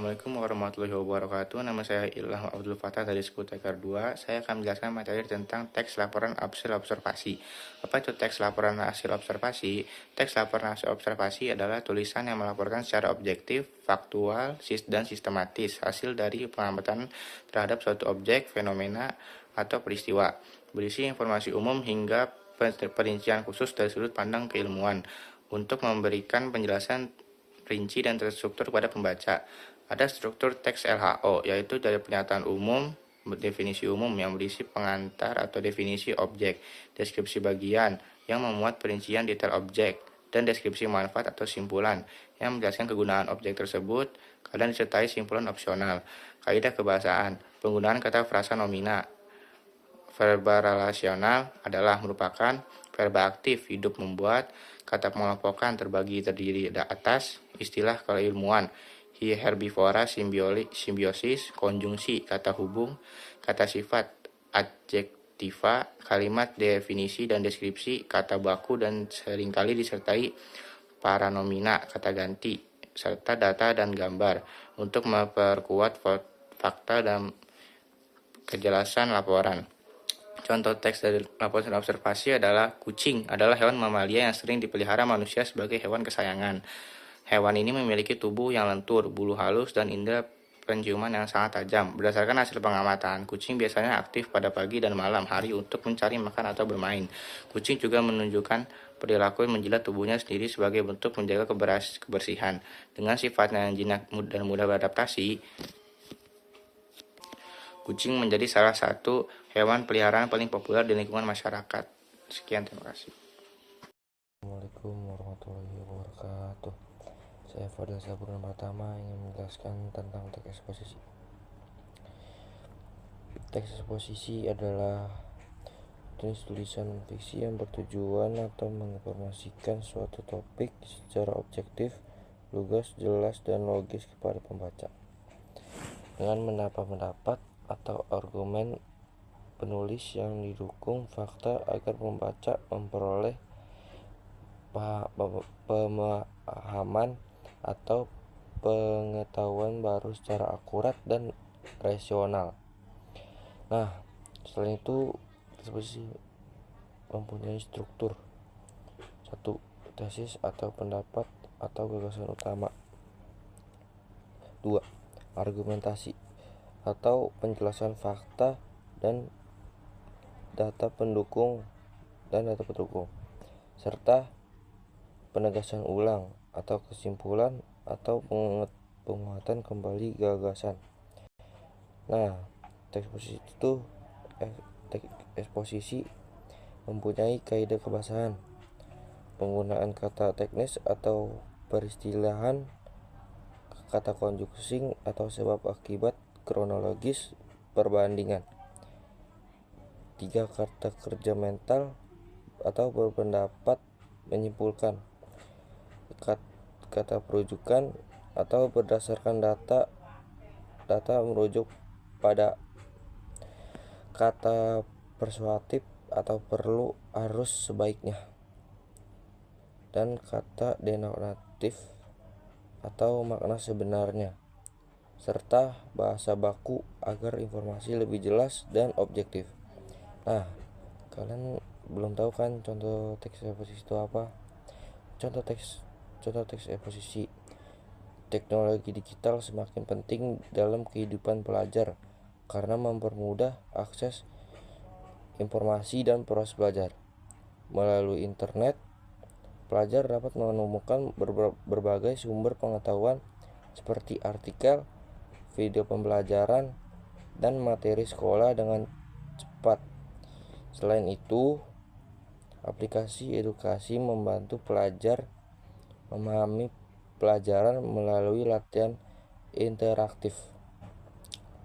Assalamualaikum warahmatullahi wabarakatuh. Nama saya Ilham Abdul Fattah dari Skuteker 2. Saya akan menjelaskan materi tentang teks laporan hasil observasi. Apa itu teks laporan hasil observasi? Teks laporan hasil observasi adalah tulisan yang melaporkan secara objektif, faktual, dan sistematis hasil dari pengamatan terhadap suatu objek, fenomena, atau peristiwa. Berisi informasi umum hingga perincian khusus dari sudut pandang keilmuan untuk memberikan penjelasan rinci dan terstruktur kepada pembaca. Ada struktur teks LHO, yaitu dari pernyataan umum, definisi umum yang berisi pengantar atau definisi objek, deskripsi bagian yang memuat perincian detail objek, dan deskripsi manfaat atau simpulan yang menjelaskan kegunaan objek tersebut, kadang disertai simpulan opsional. Kaidah kebahasaan, penggunaan kata frasa nomina. Verba relasional adalah merupakan verba aktif hidup membuat, kata pengelompokan terbagi terdiri atas, istilah keilmuan, herbivora, simbiosis, konjungsi, kata hubung, kata sifat, adjektiva, kalimat definisi dan deskripsi, kata baku dan seringkali disertai paranomina, kata ganti, serta data dan gambar untuk memperkuat fakta dan kejelasan laporan. Contoh teks dari laporan observasi adalah kucing adalah hewan mamalia yang sering dipelihara manusia sebagai hewan kesayangan. Hewan ini memiliki tubuh yang lentur, bulu halus, dan indera penciuman yang sangat tajam. Berdasarkan hasil pengamatan, kucing biasanya aktif pada pagi dan malam hari untuk mencari makan atau bermain. Kucing juga menunjukkan perilaku menjilat tubuhnya sendiri sebagai bentuk menjaga kebersihan. Dengan sifatnya yang jinak dan mudah beradaptasi, kucing menjadi salah satu hewan peliharaan paling populer di lingkungan masyarakat. Sekian, terima kasih. Assalamualaikum warahmatullahi wabarakatuh. Saya Fadil Sabrun pertama ingin menjelaskan tentang teks eksposisi. Teks eksposisi adalah jenis tulisan fiksi yang bertujuan atau menginformasikan suatu topik secara objektif, lugas, jelas, dan logis kepada pembaca. Dengan mendapat pendapat atau argumen penulis yang didukung fakta agar pembaca memperoleh pemahaman atau pengetahuan baru secara akurat dan rasional. Nah, selain itu eksposisi mempunyai struktur. 1. Tesis atau pendapat atau gagasan utama. 2. Argumentasi atau penjelasan fakta dan data pendukung serta penegasan ulang atau kesimpulan atau penguatan kembali gagasan. Nah, teks eksposisi mempunyai kaidah kebahasaan, penggunaan kata teknis atau peristilahan, kata konjungsi atau sebab akibat, kronologis, perbandingan. 3. Kata kerja mental atau berpendapat, menyimpulkan, kata perujukan atau berdasarkan data merujuk pada, kata persuasif atau perlu, harus, sebaiknya, dan kata denotatif atau makna sebenarnya, serta bahasa baku agar informasi lebih jelas dan objektif. Nah, kalian belum tahu kan contoh teks eksposisi itu apa? Contoh teks eksposisi. Teknologi digital semakin penting dalam kehidupan pelajar karena mempermudah akses informasi dan proses belajar. Melalui internet, pelajar dapat menemukan berbagai sumber pengetahuan seperti artikel, video pembelajaran, dan materi sekolah dengan cepat. Selain itu, aplikasi edukasi membantu pelajar memahami pelajaran melalui latihan interaktif.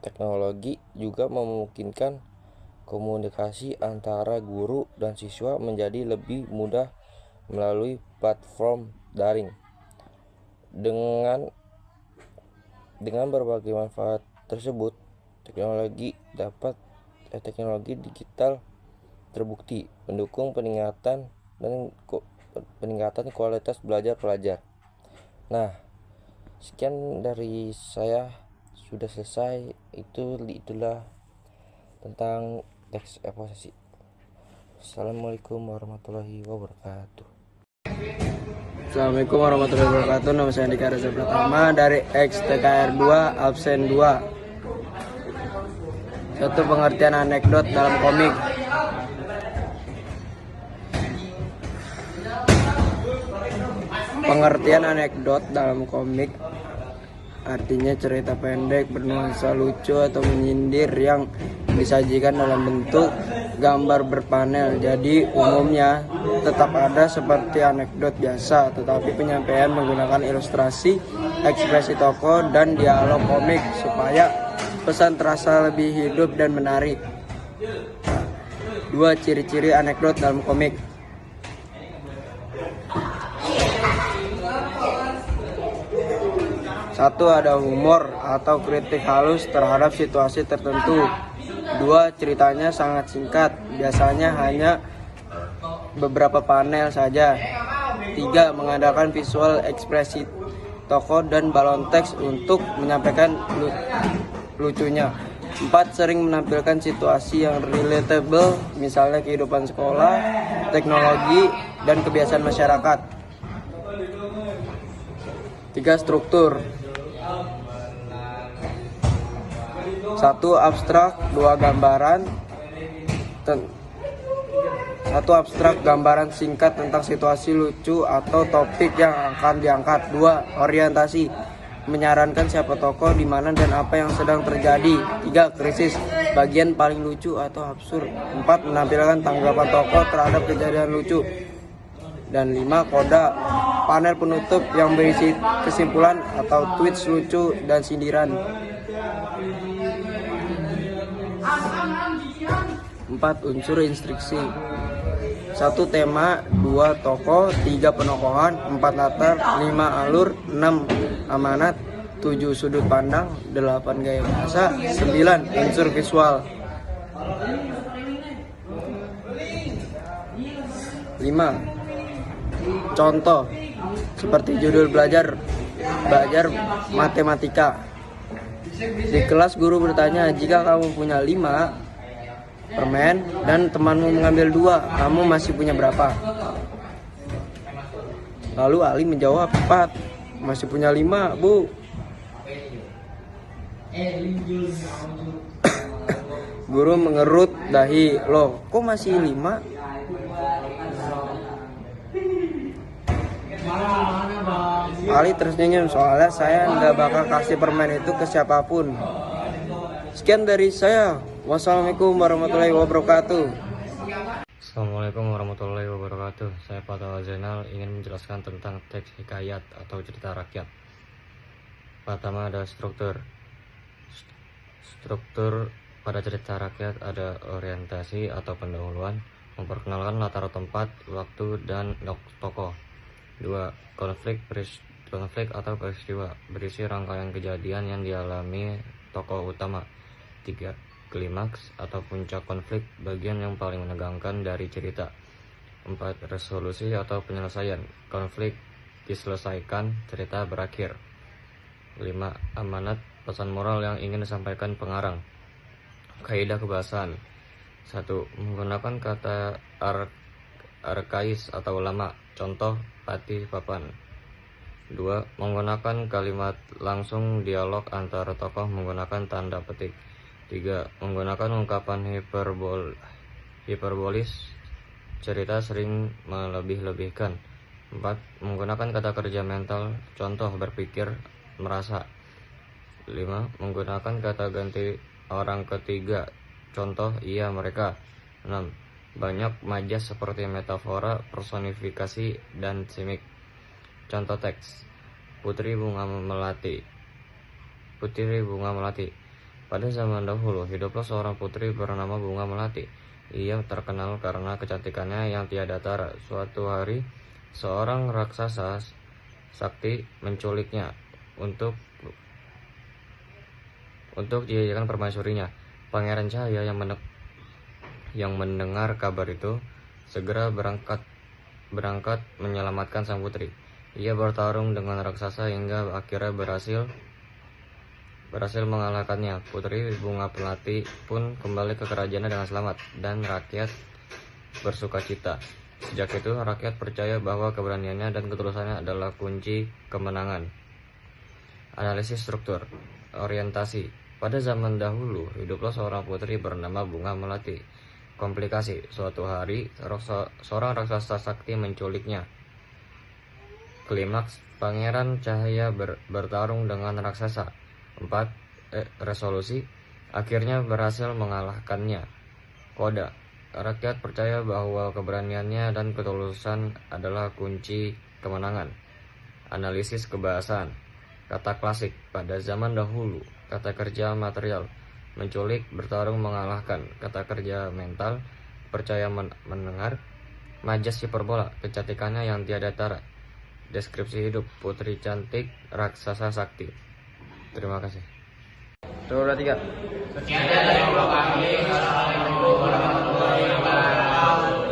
Teknologi juga memungkinkan komunikasi antara guru dan siswa menjadi lebih mudah melalui platform daring. Dengan berbagai manfaat tersebut, teknologi digital terbukti mendukung peningkatan kualitas belajar pelajar. Nah, Sekian dari saya, sudah selesai. Itulah tentang teks evaluasi. Assalamualaikum warahmatullahi wabarakatuh. Assalamualaikum warahmatullahi wabarakatuh. Nama saya Andika Reza Pratama dari XTKR 2 absen 2. Satu pengertian anekdot dalam komik. Pengertian anekdot dalam komik artinya cerita pendek bernuansa lucu atau menyindir yang disajikan dalam bentuk gambar berpanel. Jadi umumnya tetap ada seperti anekdot biasa, tetapi penyampaian menggunakan ilustrasi, ekspresi tokoh, dan dialog komik supaya pesan terasa lebih hidup dan menarik. 2 ciri-ciri anekdot dalam komik. 1. Ada humor atau kritik halus terhadap situasi tertentu. 2. Ceritanya sangat singkat, biasanya hanya beberapa panel saja. 3. Mengandalkan visual ekspresi tokoh dan balon teks untuk menyampaikan lucunya. 4. Sering menampilkan situasi yang relatable, misalnya kehidupan sekolah, teknologi, dan kebiasaan masyarakat. 3. Struktur. 1. Abstrak, 2 gambaran. 1. Abstrak, gambaran singkat tentang situasi lucu atau topik yang akan diangkat. 2. Orientasi, menyarankan siapa tokoh, di mana dan apa yang sedang terjadi. 3. Krisis, bagian paling lucu atau absurd. 4. Menampilkan tanggapan tokoh terhadap kejadian lucu. Dan 5. Koda, panel penutup yang berisi kesimpulan atau tweets lucu dan sindiran. 4. Unsur instruksi. 1. Tema, 2. Tokoh, 3. Penokohan, 4. Latar, 5. Alur, 6. Amanat, 7. Sudut pandang, 8. Gaya bahasa, 9. Unsur visual. 5. Contoh, seperti judul belajar matematika. Di kelas guru bertanya, jika kamu punya 5 permen dan temanmu mengambil 2, kamu masih punya berapa? Lalu Ali menjawab, 4. Masih punya 5, Bu. Guru mengerut dahi, loh kok masih 5? Ali tersenyum, soalnya saya nggak bakal kasih permen itu ke siapapun. Sekian dari saya. Wassalamualaikum warahmatullahi wabarakatuh. Assalamualaikum warahmatullahi wabarakatuh. Saya Fatwa Zainal ingin menjelaskan tentang teks hikayat atau cerita rakyat. Pertama ada struktur. Struktur pada cerita rakyat ada orientasi atau pendahuluan, memperkenalkan latar tempat, waktu, dan tokoh. 2. Konflik atau peristiwa, berisi rangkaian kejadian yang dialami tokoh utama. 3. Klimaks atau puncak konflik, bagian yang paling menegangkan dari cerita. 4. Resolusi atau penyelesaian, konflik diselesaikan, cerita berakhir. 5. Amanat, pesan moral yang ingin disampaikan pengarang. Kaidah kebahasaan. 1. Menggunakan kata arkais atau lama, contoh patih papan. 2. Menggunakan kalimat langsung, dialog antara tokoh menggunakan tanda petik. 3. Menggunakan ungkapan hiperbolis, cerita sering melebih-lebihkan. 4. Menggunakan kata kerja mental, contoh berpikir, merasa. 5. Menggunakan kata ganti orang ketiga, contoh ia, mereka. 6. Banyak majas seperti metafora, personifikasi, dan simik. Contoh teks. Putri Bunga Melati. Pada zaman dahulu, hiduplah seorang putri bernama Bunga Melati. Ia terkenal karena kecantikannya yang tiada tara. Suatu hari, seorang raksasa sakti menculiknya untuk dijadikan permaisurinya. Pangeran Cahaya yang mendengar kabar itu segera berangkat menyelamatkan sang putri. Ia bertarung dengan raksasa hingga akhirnya berhasil mengalahkannya. Putri Bunga Melati pun kembali ke kerajaannya dengan selamat dan rakyat bersukacita. Sejak itu, rakyat percaya bahwa keberaniannya dan ketulusannya adalah kunci kemenangan. Analisis struktur, orientasi. Pada zaman dahulu, hiduplah seorang putri bernama Bunga Melati. Komplikasi, suatu hari seorang raksasa sakti menculiknya. Klimaks, Pangeran Cahaya bertarung dengan raksasa. 4. Resolusi, akhirnya berhasil mengalahkannya. Koda, rakyat percaya bahwa keberaniannya dan ketulusan adalah kunci kemenangan. Analisis kebahasaan. Kata klasik, pada zaman dahulu, kata kerja material, menculik, bertarung, mengalahkan. Kata kerja mental, percaya mendengar. Majas hiperbola, kecantikannya yang tiada tara. Deskripsi hidup, putri cantik, raksasa sakti. Terima kasih. 2, 3. Sekian dari kami. Assalamualaikum warahmatullahi wabarakatuh.